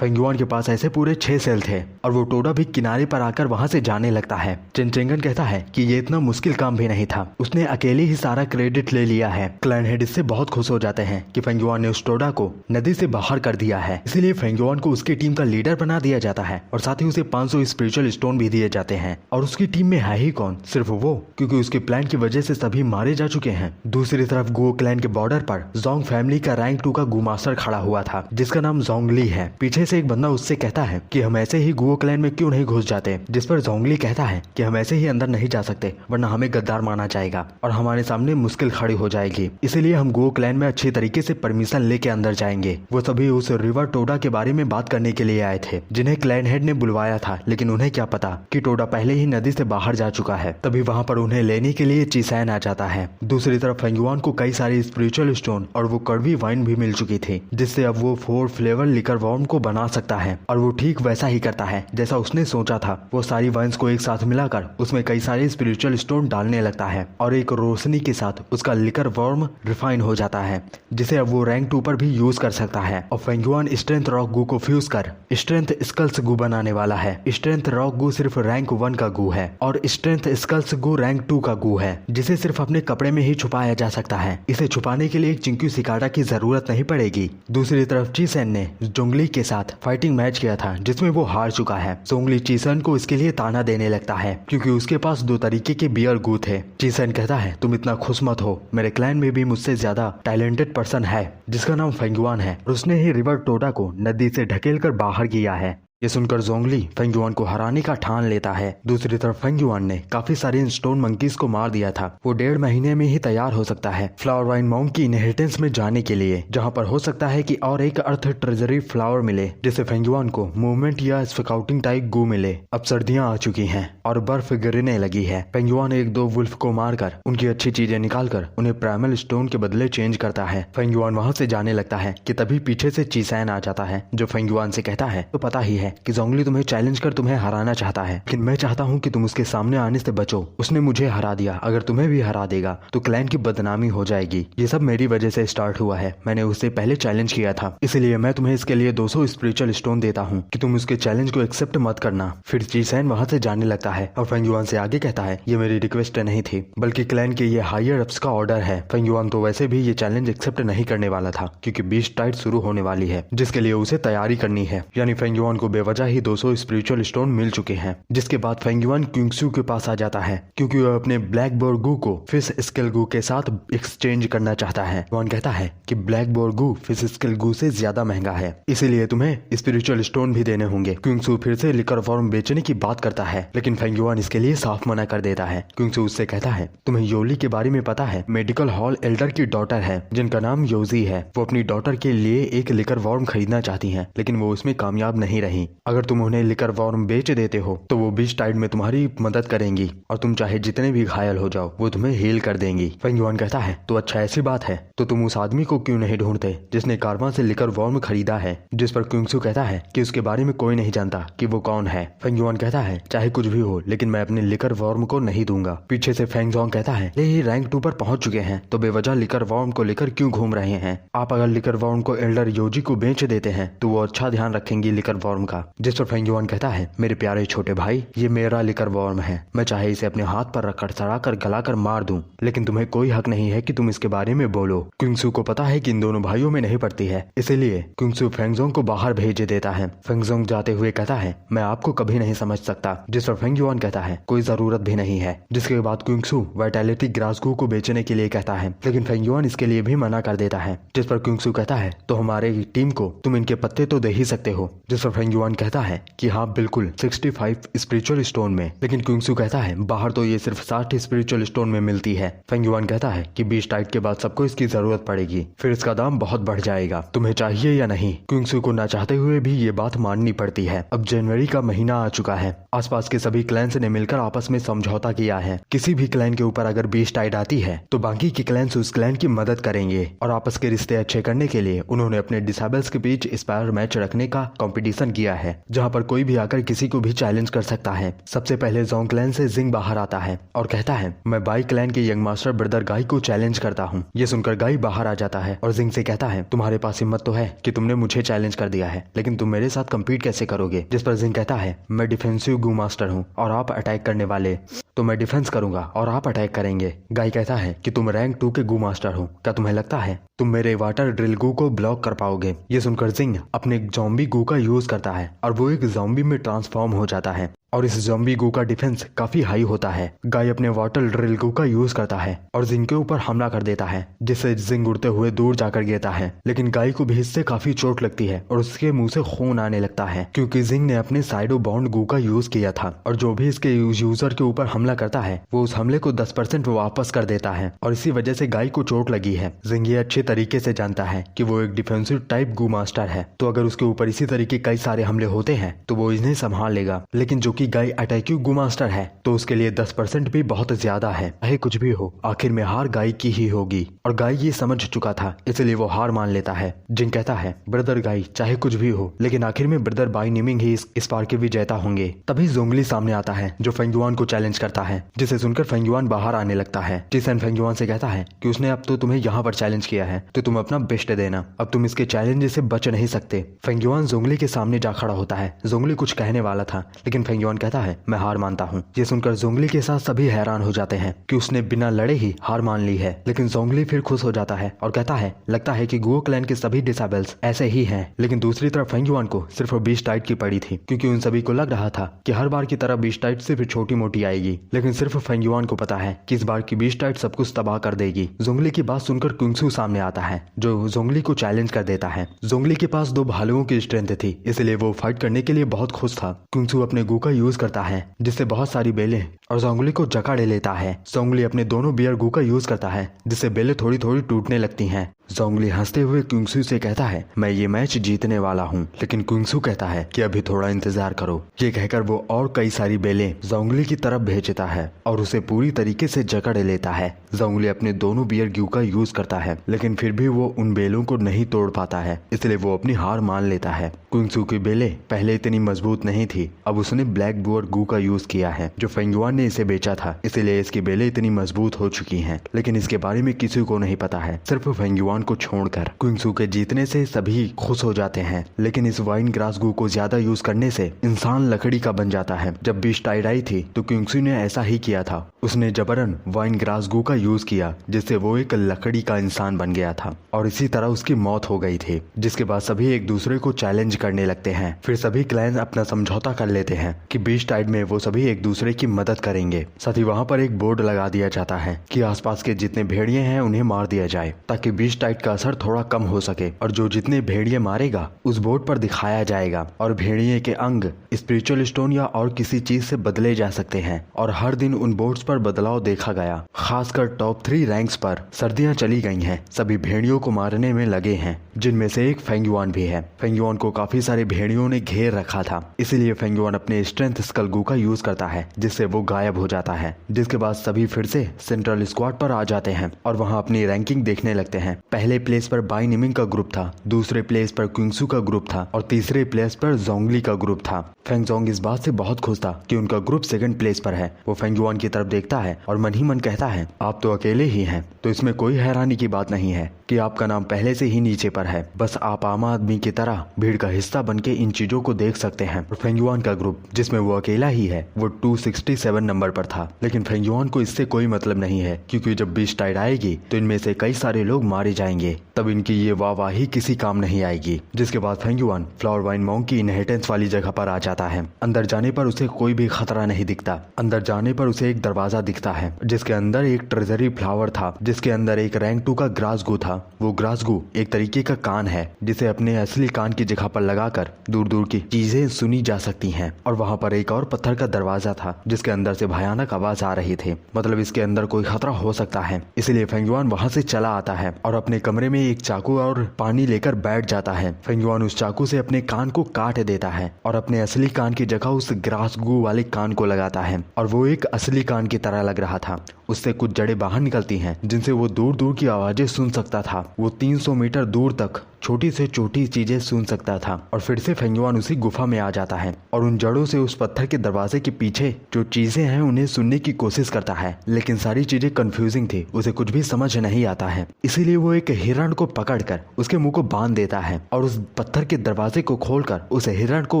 S1: फेंगुआन के पास ऐसे पूरे 6 सेल थे और वो टोडा भी किनारे पर आकर वहाँ से जाने लगता है। चेंचेंगन कहता है कि ये इतना मुश्किल काम भी नहीं था, उसने अकेले ही सारा क्रेडिट ले लिया है। क्लैन हेड इससे बहुत खुश हो जाते हैं कि फेंगुआन ने उस टोडा को नदी से बाहर कर दिया है, इसलिए फेंगुआन को उसकी टीम का लीडर बना दिया जाता है और साथ ही उसे 500 स्पिरिचुअल स्टोन भी दिए जाते हैं। और उसकी टीम में है ही कौन, सिर्फ वो, क्योंकि उसके प्लान की वजह से सभी मारे जा चुके हैं। दूसरी तरफ गुओ क्लैन के बॉर्डर पर जोंग फैमिली का रैंक 2 का गू मास्टर खड़ा हुआ था जिसका नाम जोंगली है। पीछे से एक बंदा उससे कहता है कि हम ऐसे ही गुओ क्लैन में क्यों नहीं घुस जाते, जिस पर जोंगली कहता है कि हम ऐसे ही अंदर नहीं जा सकते वरना हमें गद्दार माना जाएगा और हमारे सामने मुश्किल खड़ी हो जाएगी, इसलिए हम गुओ क्लैन में अच्छी तरीके से परमिशन लेके अंदर जाएंगे। वो सभी उस रिवर टोडा के बारे में बात करने के लिए आए थे जिन्हें क्लैन हेड ने बुलवाया था, लेकिन उन्हें क्या पता कि टोडा पहले ही नदी से बाहर जा चुका है। तभी वहाँ पर उन्हें लेने के लिए चिसैन आ जाता है। दूसरी तरफ फेंगुआन को कई सारे स्पिरिचुअल स्टोन और वो कड़वी वाइन भी मिल चुकी थी जिससे अब वो 4 फ्लेवर लिकर वॉर्म को बना सकता है और वो ठीक वैसा ही करता है जैसा उसने सोचा था। वो सारी वाइन्स को एक साथ मिलाकर उसमें कई सारे स्पिरिचुअल स्टोन डालने लगता है और एक रोशनी के साथ उसका लिकर वॉर्म रिफाइन हो जाता है जिसे अब वो रैंक 2 पर भी यूज कर सकता है। और फेंगुआन स्ट्रेंथ रॉक गू को फ्यूज कर स्ट्रेंथ स्कल्स गू बनाने वाला है। स्ट्रेंथ रॉक गू सिर्फ रैंक 1 का गू है और स्ट्रेंथ स्कल्स गू रैंक 2 का गू है जिसे सिर्फ अपने कपड़े में ही छुपाया जा सकता है। इसे छुपाने के लिए एक चिंक्यू सिकाडा की जरूरत नहीं पड़ेगी। दूसरी तरफ चीसेन ने जोंगली के साथ फाइटिंग मैच किया था जिसमें वो हार चुका है। जोंगली चीसेन को इसके लिए ताना देने लगता है क्योंकि उसके पास 2 तरीके के बियर गू थे। चीसेन कहता है तुम इतना खुश मत हो, मेरे क्लैन में भी मुझसे ज्यादा टैलेंटेड पर्सन है जिसका नाम फेंगुआन है और उसने ही रिवर टोडा को नदी से ढकेलकर बाहर किया है। ये सुनकर जोंगली फेंगुआन को हराने का ठान लेता है। दूसरी तरफ फेंगुआन ने काफी सारे स्टोन मंकीज को मार दिया था। वो 1.5 महीने में ही तैयार हो सकता है फ्लावर वाइन माउंट की इनहेरिटेंस में जाने के लिए, जहाँ पर हो सकता है कि और एक अर्थ ट्रेजरी फ्लावर मिले जिससे फेंगुआन को मूवमेंट या स्काउटिंग टाइप गू मिले। अब सर्दियां आ चुकी हैं और बर्फ गिरने लगी है। फेंगुआन 1-2 वुल्फ को मारकर उनकी अच्छी चीजें निकालकर उन्हें प्राइमल स्टोन के बदले चेंज करता है। फेंगुआन वहां से जाने लगता है कि तभी पीछे से चिसैन आ जाता है जो फेंगुआन से कहता है तो पता ही है कि जोंगली तुम्हें चैलेंज कर तुम्हें हराना चाहता है, लेकिन मैं चाहता हूँ कि तुम उसके सामने आने से बचो। उसने मुझे हरा दिया, अगर तुम्हें भी हरा देगा तो क्लैन की बदनामी हो जाएगी। ये सब मेरी वजह से स्टार्ट हुआ है, मैंने उससे पहले चैलेंज किया था, इसलिए मैं तुम्हें इसके लिए 200 स्पिरिचुअल स्टोन देता हूँ कि तुम उसके चैलेंज को एक्सेप्ट मत करना। फिर चीसैन वहाँ से जाने लगता है और फेंगुआन से आगे कहता है ये मेरी रिक्वेस्ट नहीं थी बल्कि क्लैन के ये हायर अप्स का ऑर्डर है। फेंगुआन तो वैसे भी ये चैलेंज एक्सेप्ट नहीं करने वाला था क्योंकि बीस्ट टाइड शुरू होने वाली है जिसके लिए उसे तैयारी करनी है। यानी फेंगुआन को बेवजह ही 200 स्पिरिचुअल स्टोन मिल चुके हैं। जिसके बाद फेंगुआन क्विंगसू के पास आ जाता है क्योंकि वह अपने ब्लैक बोर गू को फिश स्केल गू के साथ एक्सचेंज करना चाहता है। वॉन कहता है कि ब्लैक बोर गू फिश स्केल गू से ज्यादा महंगा है, इसीलिए तुम्हें स्पिरिचुअल स्टोन भी देने होंगे। क्विंगसू फिर से लिकर फॉर्म बेचने की बात करता है लेकिन फेंगुआन इसके लिए साफ मना कर देता है। क्विंगसू उससे कहता है तुम्हें योली के बारे में पता है, मेडिकल हॉल एल्डर की डॉटर है जिनका नाम योजी है। वो अपनी डॉटर के लिए एक लिकर वॉर्म खरीदना चाहती है लेकिन वो उसमें कामयाब नहीं रही। अगर तुम उन्हें लिकर वॉर्म बेच देते हो तो वो बीच टाइड में तुम्हारी मदद करेंगी और तुम चाहे जितने भी घायल हो जाओ वो तुम्हें हील कर देंगी। फेंगुआन कहता है तो अच्छा ऐसी बात है तो तुम उस आदमी को क्यों नहीं ढूंढते जिसने कारवां से लिकर वॉर्म खरीदा है। जिस पर क्विंगसू कहता है कि उसके बारे में कोई नहीं जानता कि वो कौन है। फेंगुआन कहता है चाहे कुछ भी हो लेकिन मैं अपने लिकर वॉर्म को नहीं दूंगा। पीछे से फेंगजोंग कहता है ये रैंक 2 पर पहुंच चुके हैं तो बेवजह लिकर वॉर्म को लेकर क्यों घूम रहे हैं। आप अगर लिकर वॉर्म को एल्डर योजी को बेच देते हैं तो वो अच्छा ध्यान रखेंगी लिकर वॉर्म का। जिस पर फेंगुआन कहता है मेरे प्यारे छोटे भाई ये मेरा लिकर वॉर्म है, मैं चाहे इसे अपने हाथ पर रखकर सड़ाकर गलाकर मार दूं लेकिन तुम्हें कोई हक नहीं है कि तुम इसके बारे में बोलो। क्विंगसू को पता है कि इन दोनों भाइयों में नहीं पड़ती है, इसीलिए क्विंगसू फेंगजोंग को बाहर भेज देता है। फेंगजोंग जाते हुए कहता है मैं आपको कभी नहीं समझ सकता। जिस पर फेंगयुआन कहता है कोई जरूरत भी नहीं है। जिसके बाद क्विंगसू वाइटैलिटी ग्रासगू को बेचने के लिए कहता है लेकिन फेंगयुआन इसके लिए भी मना कर देता है। जिस पर क्विंगसू कहता है तो हमारे टीम को तुम इनके पत्ते तो दे ही सकते हो। जिस पर फेंगयुआन फेंगयुआन कहता है कि हाँ बिल्कुल 65 स्पिरिचुअल स्टोन में, लेकिन क्विंगसू कहता है बाहर तो ये सिर्फ 60 स्पिरिचुअल स्टोन में मिलती है। फेंगयुआन कहता है कि बीच टाइट के बाद सबको इसकी जरूरत पड़ेगी, फिर इसका दाम बहुत बढ़ जाएगा, तुम्हें चाहिए या नहीं। क्विंगसू को ना चाहते हुए भी ये बात माननी पड़ती है। अब जनवरी का महीना आ चुका है। आसपास के सभी क्लैंस ने मिलकर आपस में समझौता किया है। किसी भी क्लैन के ऊपर अगर बीच टाइट आती है तो बाकी के क्लैंस उस क्लैन की मदद करेंगे और आपस के रिश्ते अच्छे करने के लिए उन्होंने अपने डिसेबल्स के बीच स्पायर मैच रखने का कंपटीशन किया है, जहां पर कोई भी आकर किसी को भी चैलेंज कर सकता है। सबसे पहले जोंग क्लैन से जिंग बाहर आता है और कहता है मैं बाई क्लैन के यंग मास्टर ब्रदर गाई को चैलेंज करता हूँ। ये सुनकर गाई बाहर आ जाता है और जिंग से कहता है तुम्हारे पास हिम्मत तो है कि तुमने मुझे चैलेंज कर दिया है, लेकिन तुम मेरे साथ कम्पीट कैसे करोगे। जिस पर जिंग कहता है मैं डिफेंसिव गू मास्टर हूँ और आप अटैक करने वाले, तो मैं डिफेंस करूंगा और आप अटैक करेंगे। गाई कहता है कि तुम रैंक 2 के गू मास्टर हो, क्या तुम्हें लगता है तुम मेरे वाटर ड्रिल गू को ब्लॉक कर पाओगे। ये सुनकर जिंग अपने ज़ॉम्बी गू का यूज करता है और वो एक ज़ॉम्बी में ट्रांसफॉर्म हो जाता है और इस ज़ॉम्बी गू का डिफेंस काफी हाई होता है। गाय अपने वाटर ड्रिल गू का यूज करता है और जिंग के ऊपर हमला कर देता है, जिससे जिंग उड़ते हुए दूर जाकर गिरता है। लेकिन गाय को भी इससे काफी चोट लगती है और उसके मुंह से खून आने लगता है, क्योंकि जिंग ने अपने साइडो बाउंड गू का यूज किया था और जो भी इसके यूजर के ऊपर हमला करता है वो उस हमले को 10% वापस कर देता है और इसी वजह से गाय को चोट लगी है। जिंग ये अच्छे तरीके से जानता है कि वो एक डिफेंसिव टाइप गू मास्टर है, तो अगर उसके ऊपर इसी तरीके कई सारे हमले होते हैं तो वो इन्हें संभाल लेगा। लेकिन जो कि गाय अटैकिंग गू मास्टर है तो उसके लिए 10% भी बहुत ज्यादा है। चाहे कुछ भी हो, आखिर में हार गाय की ही होगी और गाय ये समझ चुका था, इसलिए वो हार मान लेता है। जिंग कहता है ब्रदर गाय चाहे कुछ भी हो, लेकिन आखिर में ब्रदर बाई निमिंग ही इस बार के विजेता होंगे। तभी जोंगली सामने आता है जो फेंगयुआन को चैलेंज करता है, जिसे सुनकर फेंगयुआन बाहर आने लगता है। जिसन फेंगयुआन से कहता है कि उसने अब तो तुम्हें यहाँ पर चैलेंज किया है तो तुम अपना बेस्ट देना, अब तुम इसके चैलेंज से बच नहीं सकते। फेंगयुआन जोंगली के सामने जा खड़ा होता है। जोंगली कुछ कहने वाला था, लेकिन फेंगयुआन कहता है मैं हार मानता हूँ। ये सुनकर जोंगली के साथ सभी हैरान हो जाते हैं कि उसने बिना लड़े ही हार मान ली है। लेकिन जोंगली फिर खुश हो जाता है और कहता है लगता है कि गुओ क्लैन के सभी डिसेबल्स ऐसे ही हैं। लेकिन दूसरी तरफ फेंगयुआन को सिर्फ 20 टाइट की पड़ी थी, क्योंकि उन सभी को लग रहा था कि हर बार की तरह 20 टाइट सिर्फ छोटी मोटी आएगी, लेकिन सिर्फ फेंगयुआन को पता है कि इस बार की 20 टाइट सब कुछ तबाह कर देगी। जोंगली की बात सुनकर क्विंगसू सामने आता है जो जोंगली को चैलेंज कर देता है। जोंगली के पास 2 भालुओं की स्ट्रेंथ थी, इसलिए वो फाइट करने के लिए बहुत खुश था। क्विंगसू अपने गू का यूज करता है जिससे बहुत सारी बेलें और जोंगली को जकड़े लेता है। जोंगली अपने दोनों बियर गू का यूज करता है जिससे बेलें थोड़ी थोड़ी टूटने लगती हैं। जोंगली हंसते हुए क्विंगसू से कहता है मैं ये मैच जीतने वाला हूँ, लेकिन क्विंगसू कहता है कि अभी थोड़ा इंतजार करो। ये कहकर वो और कई सारी बेलें जोंगली की तरफ भेजता है और उसे पूरी तरीके से जकड़ लेता है। जोंगली अपने दोनों बियर गू का यूज करता है, लेकिन फिर भी वो उन बेलों को नहीं तोड़ पाता है, इसलिए वो अपनी हार मान लेता है। क्विंगसू की बेलें पहले इतनी मजबूत नहीं थी, अब उसने ब्लैक बियर गू का यूज किया है जो फेंगयुआन ने इसे बेचा था, इसलिए इसकी बेलें इतनी मजबूत हो चुकी हैं। लेकिन इसके बारे में किसी को नहीं पता है, सिर्फ फेंगयुआन को छोड़कर। क्विंगसू के जीतने से सभी खुश हो जाते हैं, लेकिन इस वाइन ग्रास गू को ज्यादा यूज करने से इंसान लकड़ी का बन जाता है। जब बीच टाइड आई थी तो क्विंगसू ने ऐसा ही किया था, उसने जबरन वाइन ग्रास गू का यूज किया जिससे वो एक लकड़ी का इंसान बन गया था और इसी तरह उसकी मौत हो गई थी। जिसके बाद सभी एक दूसरे को चैलेंज करने लगते हैं। फिर सभी क्लैन अपना समझौता कर लेते हैं कि बीच टाइड में वो सभी एक दूसरे की मदद करेंगे। साथ ही वहाँ पर एक बोर्ड लगा दिया जाता है कि आसपास के जितने भेड़िए हैं उन्हें मार दिया जाए, ताकि बीच टाइड का असर थोड़ा कम हो सके, और जो जितने भेड़िए मारेगा उस बोर्ड पर दिखाया जाएगा और भेड़िए के अंग स्पिरिचुअल स्टोन या और किसी चीज से बदले जा सकते हैं। और हर दिन उन बोर्ड्स पर बदलाव देखा गया। खासकर टॉप 3 रैंक्स पर सर्दियां चली गई हैं, सभी भेड़ियों को मारने में लगे हैं, जिनमें से एक फेंगयुआन भी है। फेंगयुआन को काफी सारे भेड़ियों ने घेर रखा था, इसलिए फेंगयुआन अपने स्ट्रेंथ स्कल गू का यूज करता है जिससे वो गायब हो जाता है। जिसके बाद सभी फिर से सेंट्रल स्क्वाड पर आ जाते हैं और वहाँ अपनी रैंकिंग देखने लगते हैं। पहले प्लेस पर बाई निमिंग का ग्रुप था, दूसरे प्लेस पर क्विंगसू का ग्रुप था और तीसरे प्लेस पर जोंगली का ग्रुप था। फेंगजोंग इस बात से बहुत खुश था कि उनका ग्रुप 2nd प्लेस पर है। वो फेंगयुआन की तरफ देखता है और मन ही मन कहता है आप तो अकेले ही हैं, तो इसमें कोई हैरानी की बात नहीं है कि आपका नाम पहले से ही नीचे पर है। बस आप आम आदमी की तरह भीड़ का हिस्सा बन के इन चीजों को देख सकते हैं। और फेंगयुआन का ग्रुप जिसमें वो अकेला ही है वो 267 नंबर पर था, लेकिन फेंगयुआन को इससे कोई मतलब नहीं है, क्योंकि जब बीच टाइड आएगी तो इनमें से कई सारे लोग मारे जाएंगे। तब इनकी ये वाहवाही किसी काम नहीं आएगी। जिसके बाद फेंगयुआन फ्लावर वाइन मॉन्क की इनहेरिटेंस वाली जगह पर आ जाता है। अंदर जाने पर उसे कोई भी खतरा नहीं दिखता। अंदर जाने पर उसे एक दरवाजा दिखता है जिसके अंदर एक ट्रेजरी फ्लावर था, जिसके अंदर एक रैंक 2 का ग्रासगू था। वो ग्रासगू एक तरीके का कान है जिसे अपने असली कान की जगह पर लगाकर दूर दूर की चीजें सुनी जा सकती हैं। और वहाँ पर एक और पत्थर का दरवाजा था जिसके अंदर से भयानक आवाज आ रही थी, मतलब इसके अंदर कोई खतरा हो सकता है। इसलिए फेंगयुआन वहाँ से चला आता है और अपने कमरे में एक चाकू और पानी लेकर बैठ जाता है। फेंगयुआन उस चाकू से अपने कान को काट देता है और अपने असली कान की जगह उस ग्रासगू वाले कान को लगाता है और वो एक असली कान की तरह लग रहा था। उससे कुछ जड़ें बाहर निकलती हैं जिनसे वो दूर दूर की आवाजें सुन सकता था। वो 300 मीटर दूर तक छोटी से छोटी चीजें सुन सकता था। और फिर से फेंगयुआन उसी गुफा में आ जाता है और उन जड़ों से उस पत्थर के दरवाजे के पीछे जो चीजें हैं उन्हें सुनने की कोशिश करता है, लेकिन सारी चीजें कंफ्यूजिंग थी, उसे कुछ भी समझ नहीं आता है। इसीलिए वो एक हिरण को पकड़कर उसके मुंह को बांध देता है और उस पत्थर के दरवाजे को खोलकर उस हिरण को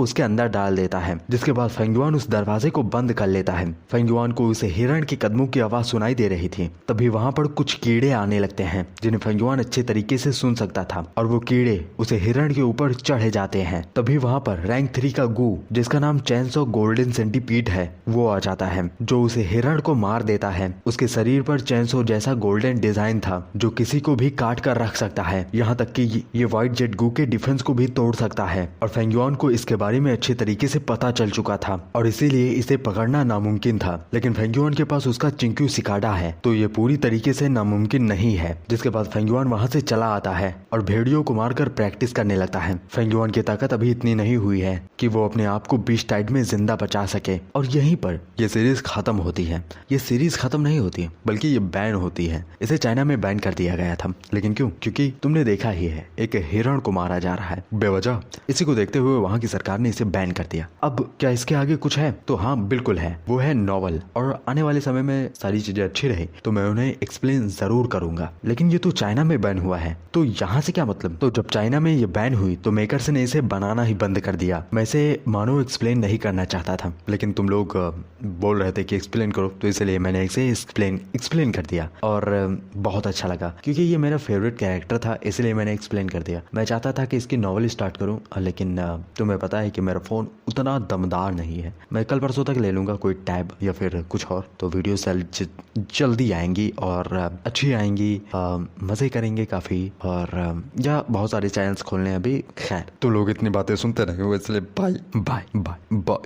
S1: उसके अंदर डाल देता है। जिसके बाद फेंगयुआन उस दरवाजे को बंद कर लेता है। फेंगयुआन को उस हिरण के कदमों की आवाज सुनाई दे रही थी। तभी वहाँ पर कुछ कीड़े आने लगते हैं जिन्हें फेंगयुआन अच्छे तरीके से सुन सकता था और वो कीड़े उसे हिरण के ऊपर चढ़ जाते हैं। तभी वहाँ पर रैंक 3 का गू जिसका नाम चेंसो गोल्डन सेंटीपीड है वो आ जाता है जो उसे हिरण को मार देता है। उसके शरीर पर चेंसो जैसा गोल्डन डिजाइन था जो किसी को भी काट कर रख सकता है, यहाँ तक कि ये व्हाइट जेट गू के डिफेंस को भी तोड़ सकता है। और फेंगयुआन को इसके बारे में अच्छे तरीके से पता चल चुका था और इसीलिए इसे पकड़ना नामुमकिन था। लेकिन फेंगयुआन के पास उसका चिंक्यू सिकाडा है तो ये पूरी तरीके से नामुमकिन नहीं है। जिसके बाद फेंगयुआन वहाँ से चला आता है और भेड़ियों को मारकर प्रैक्टिस करने लगता है। फेंगयुआन की ताकत अभी इतनी नहीं हुई है कि वो अपने आप को बीच टाइड में जिंदा बचा सके। और यहीं पर ये सीरीज खत्म होती है। ये सीरीज खत्म नहीं होती बल्कि ये बैन होती है। इसे चाइना में बैन कर दिया गया था, लेकिन क्यों? क्योंकि तुमने देखा ही है एक हिरण को मारा जा रहा है बेवजह। इसी को देखते हुए वहाँ की सरकार ने इसे बैन कर दिया। अब क्या इसके आगे कुछ है? तो हाँ बिल्कुल है, वो है नॉवल। और आने वाले समय में सारी चीजें अच्छी रही तो मैं उन्हें एक्सप्लेन जरूर करूंगा। लेकिन ये तो चाइना में बैन हुआ है तो यहाँ से क्या मतलब? तो जब चाइना में ये बैन हुई तो मेकर्स ने इसे बनाना ही बंद कर दिया। मैं इसे मानो एक्सप्लेन नहीं करना चाहता था, लेकिन तुम लोग बोल रहे थे कि एक्सप्लेन करो तो इसलिए मैंने इसे एक्सप्लेन कर दिया। और बहुत अच्छा लगा क्योंकि ये मेरा फेवरेट कैरेक्टर था, इसलिए मैंने एक्सप्लेन कर दिया। मैं चाहता था कि इसकी नॉवल स्टार्ट करूं, लेकिन तुम्हें पता है कि मेरा फ़ोन उतना दमदार नहीं है। मैं कल परसों तक ले लूँगा कोई टैब या फिर कुछ और, तो वीडियो जल्दी आएंगी और अच्छी आएंगी, मज़े करेंगे काफ़ी। और या बहुत सारे चैनल्स खोलने अभी। खैर तो लोग इतनी बातें सुनते नहीं हो, इसलिए बाय बाय बाय बाय।